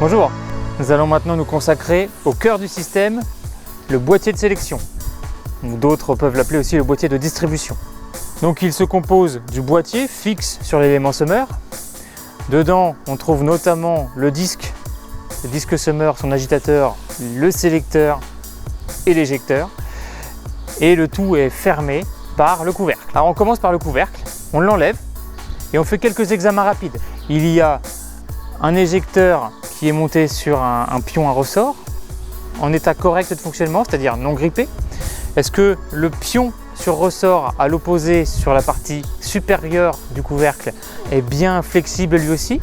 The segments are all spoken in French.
Bonjour, nous allons maintenant nous consacrer au cœur du système, le boîtier de sélection. D'autres peuvent l'appeler aussi le boîtier de distribution. Donc il se compose du boîtier fixe sur l'élément semeur. Dedans, on trouve notamment le disque semeur, son agitateur, le sélecteur et l'éjecteur. Et le tout est fermé par le couvercle. Alors on commence par le couvercle, on l'enlève et on fait quelques examens rapides. Il y a un éjecteur qui est monté sur un pion à ressort en état correct de fonctionnement, c'est-à-dire non grippé. Est-ce que le pion sur ressort à l'opposé sur la partie supérieure du couvercle est bien flexible lui aussi?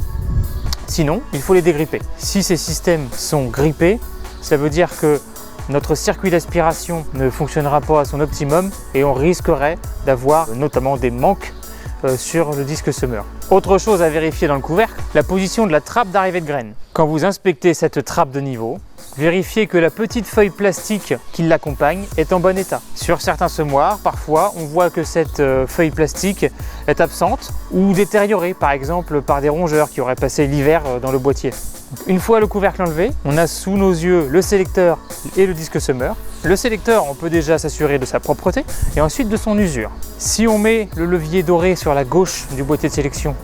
Sinon, il faut les dégripper. Si ces systèmes sont grippés, ça veut dire que notre circuit d'aspiration ne fonctionnera pas à son optimum et on risquerait d'avoir notamment des manques sur le disque semeur. Autre chose à vérifier dans le couvercle, la position de la trappe d'arrivée de graines. Quand vous inspectez cette trappe de niveau, vérifiez que la petite feuille plastique qui l'accompagne est en bon état. Sur certains semoirs, parfois, on voit que cette feuille plastique est absente ou détériorée, par exemple par des rongeurs qui auraient passé l'hiver dans le boîtier. Une fois le couvercle enlevé, on a sous nos yeux le sélecteur et le disque semeur. Le sélecteur, on peut déjà s'assurer de sa propreté et ensuite de son usure. Si on met le levier doré sur la gauche du boîtier de sélection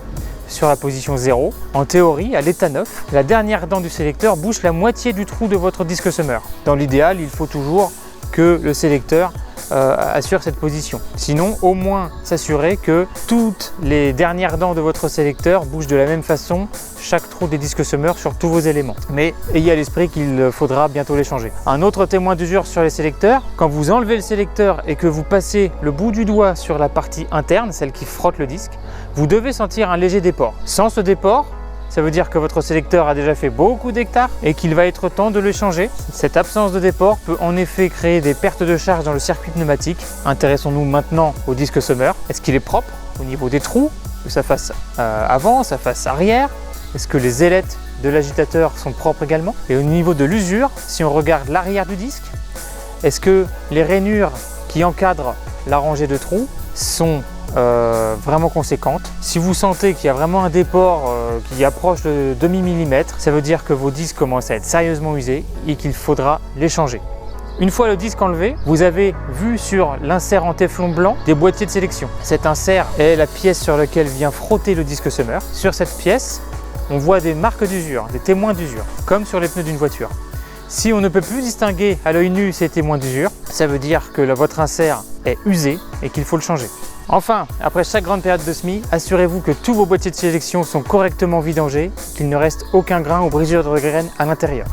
sur la position 0, en théorie, à l'état neuf, la dernière dent du sélecteur bouche la moitié du trou de votre disque semeur. Dans l'idéal, il faut toujours que le sélecteur assure cette position. Sinon, au moins s'assurer que toutes les dernières dents de votre sélecteur bougent de la même façon chaque trou des disques semeurs sur tous vos éléments. Mais ayez à l'esprit qu'il faudra bientôt les changer. Un autre témoin d'usure sur les sélecteurs, quand vous enlevez le sélecteur et que vous passez le bout du doigt sur la partie interne, celle qui frotte le disque, vous devez sentir un léger déport. Sans ce déport, ça veut dire que votre sélecteur a déjà fait beaucoup d'hectares et qu'il va être temps de le changer. Cette absence de déport peut en effet créer des pertes de charge dans le circuit pneumatique. Intéressons-nous maintenant au disque semeur. Est-ce qu'il est propre au niveau des trous, de sa face avant, sa face arrière? Est-ce que les ailettes de l'agitateur sont propres également? Et au niveau de l'usure, si on regarde l'arrière du disque, est-ce que les rainures qui encadrent la rangée de trous sont vraiment conséquentes? Si vous sentez qu'il y a vraiment un déport qui approche le demi-millimètre, ça veut dire que vos disques commencent à être sérieusement usés et qu'il faudra les changer. Une fois le disque enlevé, vous avez vu sur l'insert en téflon blanc des boîtiers de sélection. Cet insert est la pièce sur laquelle vient frotter le disque semeur. Sur cette pièce, on voit des marques d'usure, des témoins d'usure, comme sur les pneus d'une voiture. Si on ne peut plus distinguer à l'œil nu ces témoins d'usure, ça veut dire que votre insert est usé et qu'il faut le changer. Enfin, après chaque grande période de semis, assurez-vous que tous vos boîtiers de sélection sont correctement vidangés, qu'il ne reste aucun grain ou brisure de graines à l'intérieur.